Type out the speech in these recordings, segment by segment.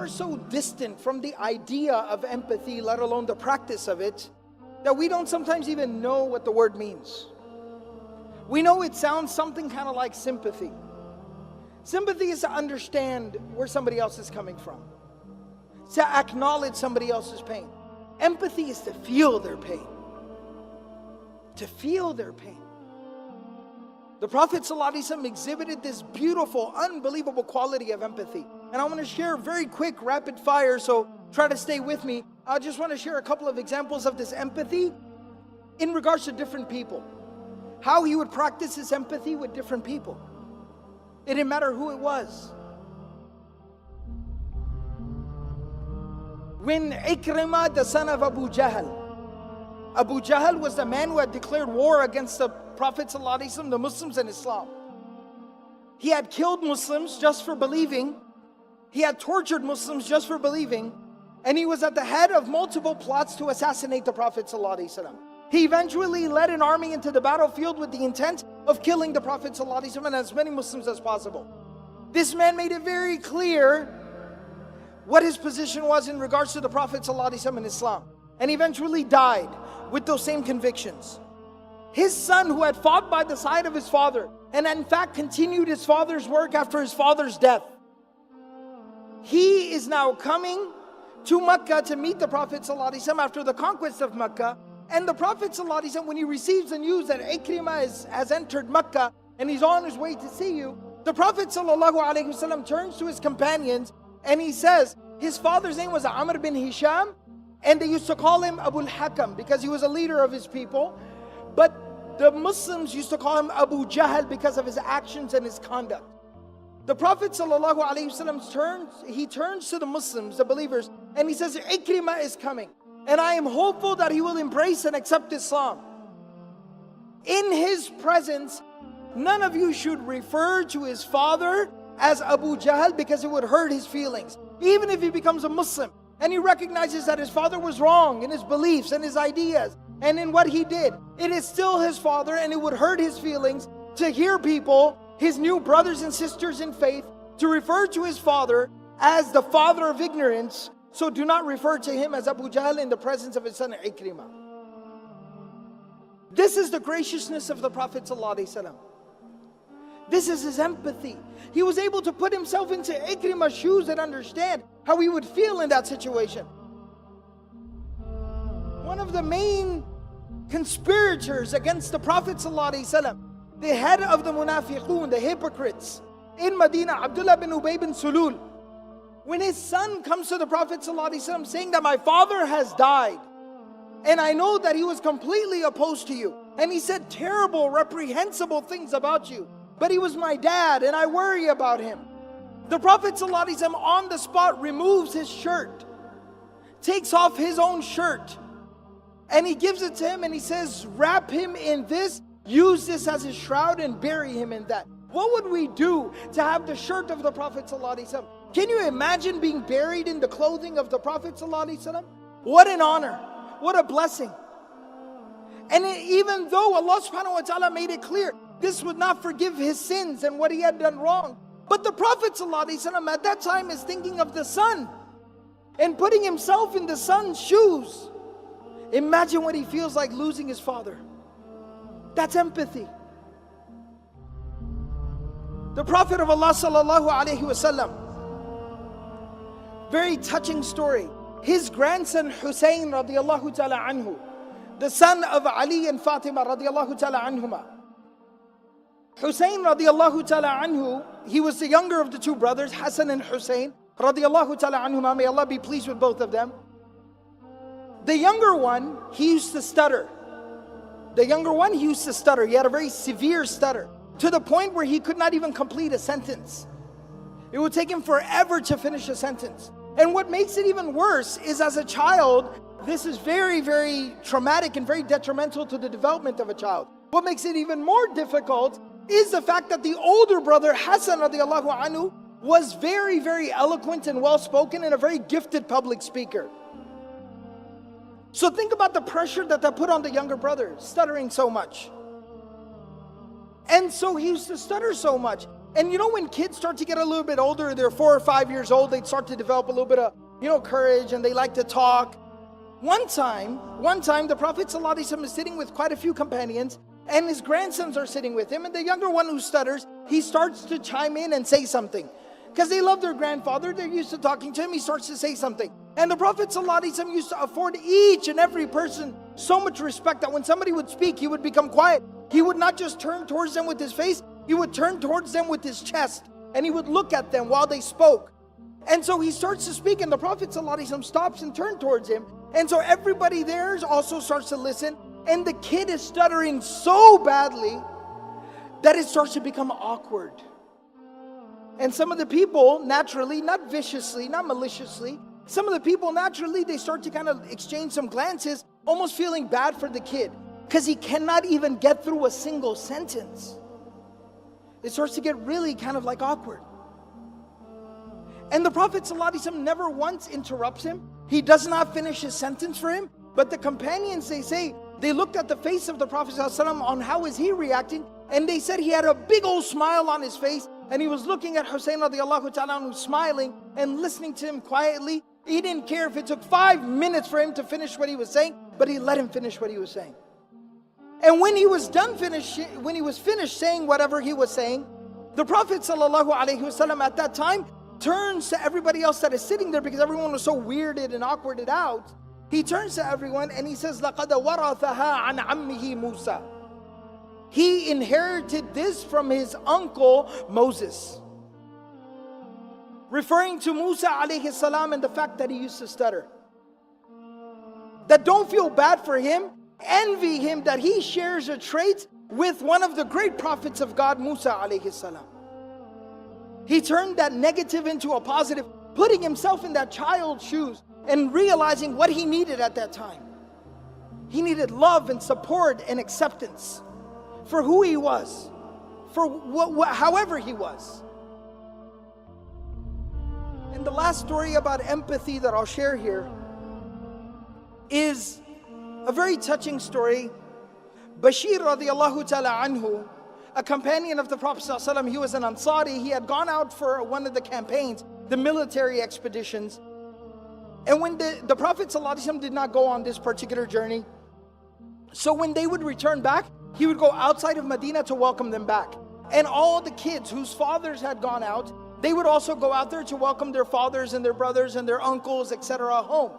are so distant from the idea of empathy, let alone the practice of it, that we don't sometimes even know what the word means. We know it sounds something kind of like sympathy. Sympathy is to understand where somebody else is coming from, to acknowledge somebody else's pain. Empathy is to feel their pain. To feel their pain. The Prophet ﷺ exhibited this beautiful, unbelievable quality of empathy. And I want to share very quick, rapid fire, so try to stay with me. I just want to share a couple of examples of this empathy in regards to different people. How he would practice his empathy with different people. It didn't matter who it was. When Ikrimah, the son of Abu Jahl was the man who had declared war against the Prophet ﷺ, the Muslims and Islam. He had killed Muslims just for believing. He had tortured Muslims just for believing. And he was at the head of multiple plots to assassinate the Prophet ﷺ. He eventually led an army into the battlefield with the intent of killing the Prophet ﷺ and as many Muslims as possible. This man made it very clear what his position was in regards to the Prophet ﷺ and Islam. And eventually died with those same convictions. His son, who had fought by the side of his father, and in fact continued his father's work after his father's death, he is now coming to Mecca to meet the Prophet ﷺ after the conquest of Mecca. And the Prophet ﷺ, when he receives the news that Ikrimah has entered Mecca and he's on his way to see you, the Prophet ﷺ turns to his companions and he says, his father's name was Amr bin Hisham, and they used to call him Abu al-Hakam because he was a leader of his people. But the Muslims used to call him Abu Jahl because of his actions and his conduct. The Prophet ﷺ turns to the Muslims, the believers, and he says, Ikrimah is coming. And I am hopeful that he will embrace and accept Islam. In his presence, none of you should refer to his father as Abu Jahl because it would hurt his feelings. Even if he becomes a Muslim and he recognizes that his father was wrong in his beliefs and his ideas and in what he did, it is still his father and it would hurt his feelings to hear people, his new brothers and sisters in faith, to refer to his father as the father of ignorance. So do not refer to him as Abu Jahl in the presence of his son Ikrimah. This is the graciousness of the Prophet ﷺ. This is his empathy. He was able to put himself into Ikrimah's shoes and understand how he would feel in that situation. One of the main conspirators against the Prophet ﷺ, the head of the Munafiqun, the hypocrites in Medina, Abdullah bin Ubay bin Sulul, when his son comes to the Prophet ﷺ saying that my father has died, and I know that he was completely opposed to you, and he said terrible, reprehensible things about you, but he was my dad and I worry about him. The Prophet ﷺ on the spot removes his shirt, takes off his own shirt, and he gives it to him and he says, wrap him in this, use this as his shroud and bury him in that. What would we do to have the shirt of the Prophet ﷺ? Can you imagine being buried in the clothing of the Prophet ﷺ? What an honor, what a blessing. And even though Allah subhanahu wa ta'ala made it clear, this would not forgive his sins and what he had done wrong. But the Prophet ﷺ at that time is thinking of the son and putting himself in the son's shoes. Imagine what he feels like losing his father. That's empathy. The Prophet of Allah sallallahu alaihi wasallam, very touching story. His grandson Hussein radiallahu ta'ala anhu, the son of Ali and Fatima radiallahu ta'ala anhuma. Hussein radiallahu ta'ala anhu, he was the younger of the two brothers, Hassan and Hussein radiallahu ta'ala anhuma. May Allah be pleased with both of them. The younger one, he used to stutter. He had a very severe stutter, to the point where he could not even complete a sentence. It would take him forever to finish a sentence. And what makes it even worse is, as a child, this is very, very traumatic and very detrimental to the development of a child. What makes it even more difficult is the fact that the older brother, Hassan radiallahu anhu, was very, very eloquent and well-spoken and a very gifted public speaker. So think about the pressure that put on the younger brother, stuttering so much. And so he used to stutter so much. And you know, when kids start to get a little bit older, they're 4 or 5 years old, they start to develop a little bit of, courage, and they like to talk. One time, the Prophet ﷺ is sitting with quite a few companions, and his grandsons are sitting with him, and the younger one who stutters, he starts to chime in and say something. Because they love their grandfather, they're used to talking to him, he starts to say something. And the Prophet ﷺ used to afford each and every person so much respect that when somebody would speak, he would become quiet. He would not just turn towards them with his face, he would turn towards them with his chest, and he would look at them while they spoke. And so he starts to speak, and the Prophet ﷺ stops and turns towards him. And so everybody there also starts to listen, and the kid is stuttering so badly that it starts to become awkward. And some of the people naturally, not viciously, not maliciously, some of the people naturally, they start to kind of exchange some glances, almost feeling bad for the kid, because he cannot even get through a single sentence. It starts to get really kind of like awkward. And the Prophet ﷺ never once interrupts him. He does not finish his sentence for him. But the companions, they say, they looked at the face of the Prophet ﷺ on how is he reacting, and they said he had a big old smile on his face, and he was looking at Hussein radiallahu ta'ala anhu, smiling and listening to him quietly. He didn't care if it took 5 minutes for him to finish what he was saying, but he let him finish what he was saying. And when he was finished saying whatever he was saying, the Prophet ﷺ at that time turns to everybody else that is sitting there, because everyone was so weirded and awkwarded out. He turns to everyone and he says, لَقَدْ وَرَثَهَا عَنْ عَمِّهِ مُوسَى. He inherited this from his uncle Moses. Referring to Musa alayhi salam and the fact that he used to stutter. That don't feel bad for him, envy him that he shares a trait with one of the great prophets of God, Musa alayhi salam. He turned that negative into a positive, putting himself in that child's shoes and realizing what he needed at that time. He needed love and support and acceptance for who he was, for however he was. And the last story about empathy that I'll share here is a very touching story. Bashir radiallahu ta'ala anhu, a companion of the Prophet ﷺ, he was an Ansari. He had gone out for one of the campaigns, the military expeditions. And when the Prophet ﷺ did not go on this particular journey, so when they would return back, he would go outside of Medina to welcome them back. And all the kids whose fathers had gone out, they would also go out there to welcome their fathers and their brothers and their uncles, etc. home.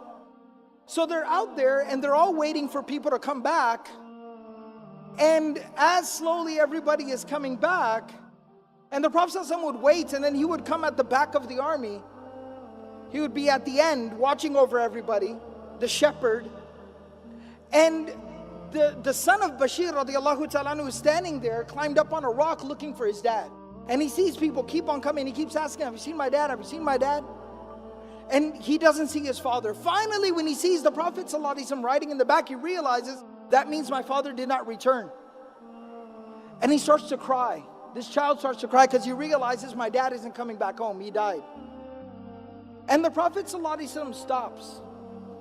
So they're out there and they're all waiting for people to come back. And as slowly everybody is coming back, and the Prophet ﷺ would wait, and then he would come at the back of the army. He would be at the end watching over everybody, the shepherd. And the son of Bashir radiallahu ta'ala anhu is standing there, climbed up on a rock looking for his dad. And he sees people keep on coming. He keeps asking, have you seen my dad? Have you seen my dad? And he doesn't see his father. Finally, when he sees the Prophet ﷺ riding in the back, he realizes, that means my father did not return. And he starts to cry. This child starts to cry because he realizes my dad isn't coming back home. He died. And the Prophet ﷺ stops.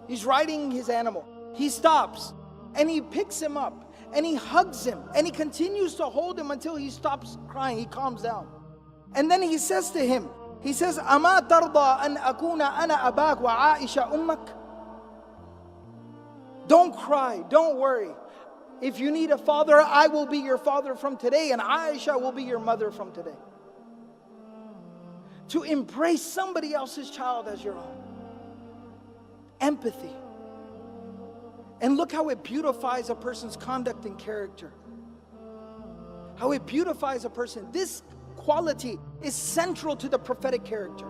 He's riding his animal. He stops and he picks him up and he hugs him and he continues to hold him until he stops crying. He calms down. And then he says to him, he says, أَمَا تَرْضَى أَنْ أَكُونَ أَنَا أَبَاكَ وَعَائِشَ أُمَّكَ. Don't cry, don't worry. If you need a father, I will be your father from today, and Aisha will be your mother from today. To embrace somebody else's child as your own. Empathy. And look how it beautifies a person's conduct and character. How it beautifies a person. This quality is central to the prophetic character.